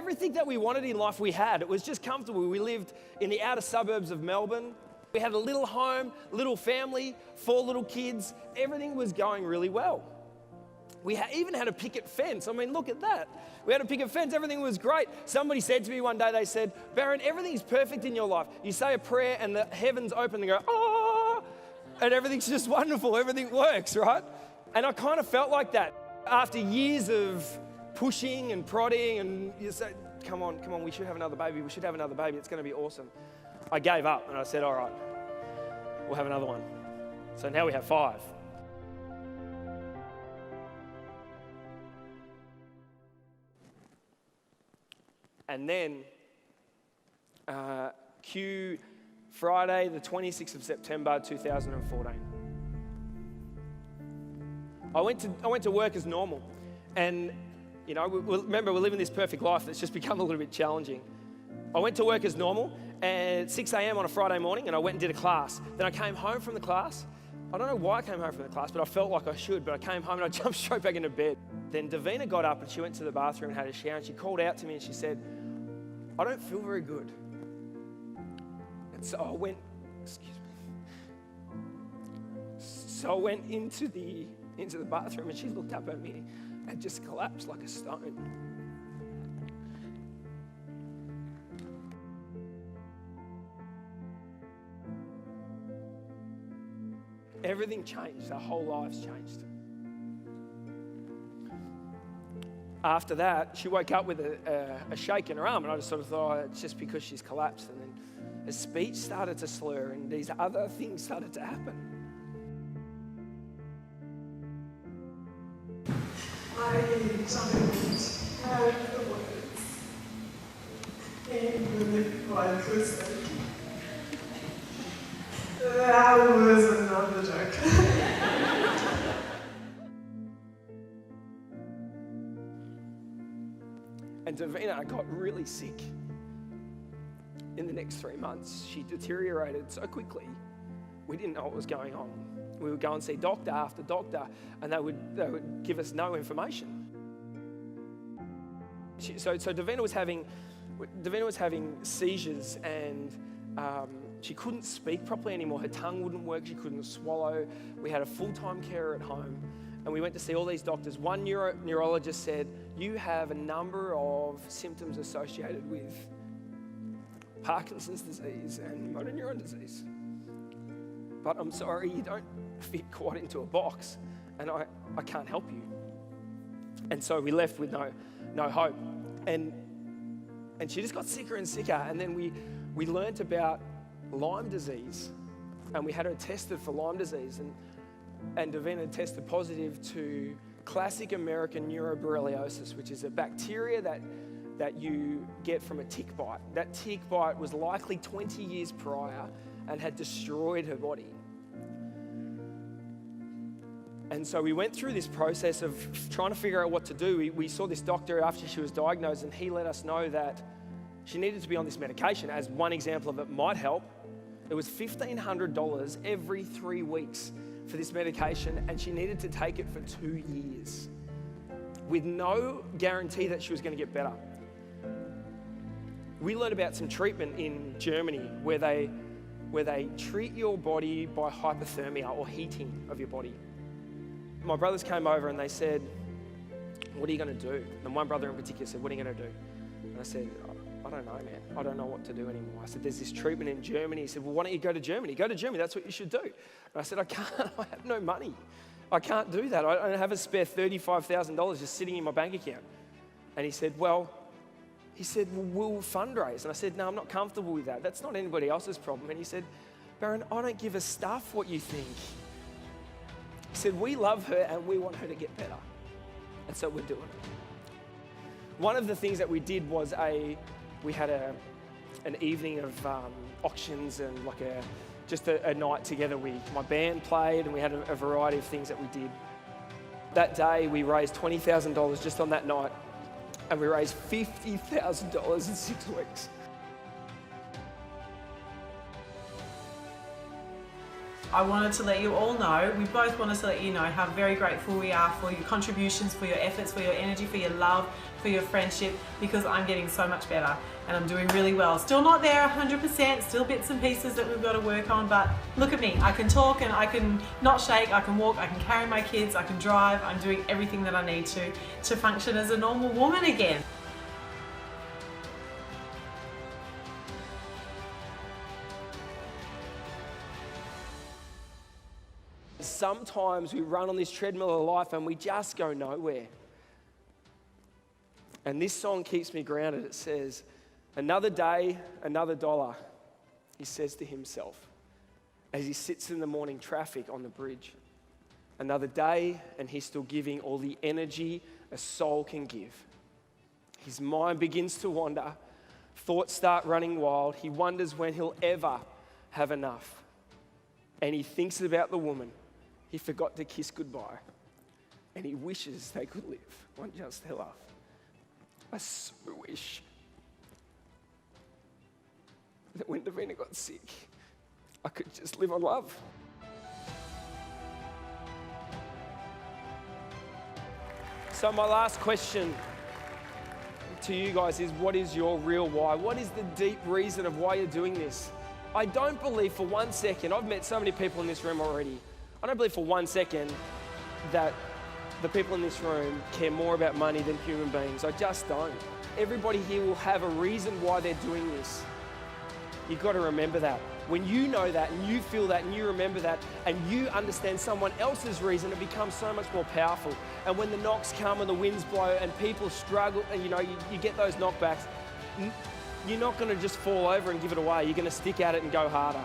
everything that we wanted in life we had. It was just comfortable. We lived in the outer suburbs of Melbourne. We had a little home, little family, 4 little kids. Everything was going really well. We even had a picket fence. I mean, look at that. We had a picket fence. Everything was great. Somebody said to me one day, they said, Barron, everything's perfect in your life. You say a prayer and the heavens open and go, ah, and everything's just wonderful. Everything works, right? And I kind of felt like that. After years of pushing and prodding and you say, come on, we should have another baby. We should have another baby. It's going to be awesome. I gave up and I said, all right, we'll have another one. So now we have 5. And then, cue Friday, the 26th of September, 2014. I went to work as normal. And, you know, remember, we're living this perfect life that's just become a little bit challenging. I went to work as normal at 6 a.m. on a Friday morning, and I went and did a class. Then I came home from the class. I don't know why I came home from the class, but I felt like I should. But I came home and I jumped straight back into bed. Then Davina got up and she went to the bathroom and had a shower, and she called out to me and she said, I don't feel very good. And so I went, So I went into the bathroom and she looked up at me and just collapsed like a stone. Everything changed. Our whole lives changed. After that, she woke up with a shake in her arm, and I just sort of thought, oh, it's just because she's collapsed. And then her speech started to slur, and these other things started to happen. I don't have the words. And with one person. That was another joke. And Davina got really sick. In the next 3 months, she deteriorated so quickly, we didn't know what was going on. We would go and see doctor after doctor, and they would give us no information. So Davina was having seizures, and she couldn't speak properly anymore. Her tongue wouldn't work. She couldn't swallow. We had a full-time carer at home, and we went to see all these doctors. One neurologist said, you have a number of symptoms associated with Parkinson's disease and motor neuron disease. But I'm sorry, you don't fit quite into a box, and I can't help you. And so we left with no hope. And she just got sicker and sicker. And then we learnt about Lyme disease, and we had her tested for Lyme disease, and Davina tested positive to classic American neuroborreliosis, which is a bacteria that you get from a tick bite. That tick bite was likely 20 years prior and had destroyed her body. And so we went through this process of trying to figure out what to do. We saw this doctor after she was diagnosed, and he let us know that she needed to be on this medication. As one example of it might help, it was $1,500 every 3 weeks for this medication, and she needed to take it for 2 years with no guarantee that she was going to get better. We learned about some treatment in Germany where they treat your body by hypothermia, or heating of your body. My brothers came over and they said, what are you going to do? And one brother in particular said, what are you going to do? And I said, I don't know, man. I don't know what to do anymore. I said, there's this treatment in Germany. He said, well, why don't you go to Germany? Go to Germany, that's what you should do. And I said, I can't, I have no money. I can't do that. I don't have a spare $35,000 just sitting in my bank account. And he said, well, we'll fundraise. And I said, no, I'm not comfortable with that. That's not anybody else's problem. And he said, Barron, I don't give a stuff what you think. He said, we love her and we want her to get better. And so we're doing it. One of the things that we did was we had an evening of auctions and just a night together. My band played and we had a variety of things that we did. That day we raised $20,000 just on that night, and we raised $50,000 in 6 weeks. I wanted to let you all know, we both wanted to let you know how very grateful we are for your contributions, for your efforts, for your energy, for your love, for your friendship, because I'm getting so much better and I'm doing really well. Still not there 100%, still bits and pieces that we've got to work on, but look at me. I can talk and I can not shake, I can walk, I can carry my kids, I can drive. I'm doing everything that I need to function as a normal woman again. Sometimes we run on this treadmill of life and we just go nowhere. And this song keeps me grounded. It says, another day, another dollar, he says to himself as he sits in the morning traffic on the bridge. Another day, and he's still giving all the energy a soul can give. His mind begins to wander. Thoughts start running wild. He wonders when he'll ever have enough. And he thinks about the woman he forgot to kiss goodbye. And he wishes they could live on just her love. I so wish that when Davina got sick, I could just live on love. So my last question to you guys is, what is your real why? What is the deep reason of why you're doing this? I don't believe for 1 second, I've met so many people in this room already, I don't believe for 1 second that the people in this room care more about money than human beings. I just don't. Everybody here will have a reason why they're doing this. You've got to remember that. When you know that and you feel that and you remember that and you understand someone else's reason, it becomes so much more powerful. And when the knocks come and the winds blow and people struggle and you get those knockbacks, you're not going to just fall over and give it away. You're going to stick at it and go harder.